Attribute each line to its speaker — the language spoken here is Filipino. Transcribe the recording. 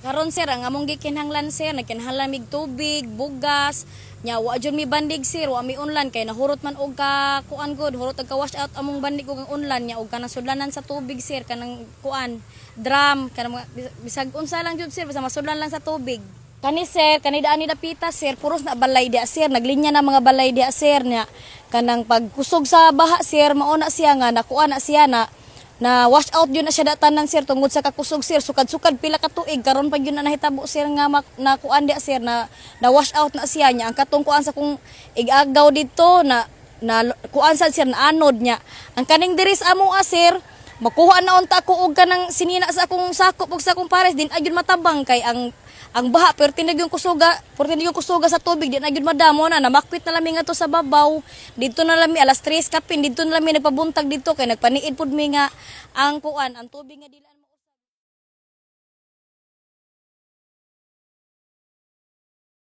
Speaker 1: Karon sir, ang among gikinahanglan sir, nagkinahanglan mig tubig, bugas, nya wa jud mi bandig sir, wa mi unlan kay nahurot man og ka kuan good, hurot og ka wash out among bandig og ang unlan nya og kanang sudlanan sa tubig sir, kanang kuan, drum, kanang bisag unsa lang jud sir, basta masudlan lang sa tubig. Kani sir, kani daan ni dapita sir, puros na balay dia sir, naglinya na mga balay dia sir nya. Kanang pagkusog sa baha sir, mao na siya nga nakuha na siya na wash out yun na siya datanan sir tungod sa kakusog sir, sukad-sukad pila ka tuig karon pag yun na nahitabo sir nga nakuan dia sir na wash out na siya nya. Ang katong kuan sa kung igagaw dito na kuan sa sir na anod nya. Ang kaning diris amo sir, makuha na unta ko og kanang sinina sa akong sakop ug sa akong pares din ayun matabang kay ang baha pertinag yung kusuga sa tubig di na gyud madamo na namakwit na lami nga to sa babaw dito na lami alas 3 kapin dito na lami nagpabuntag dito kay nagpaniid pud mi nga ang kuan ang tubig nga dila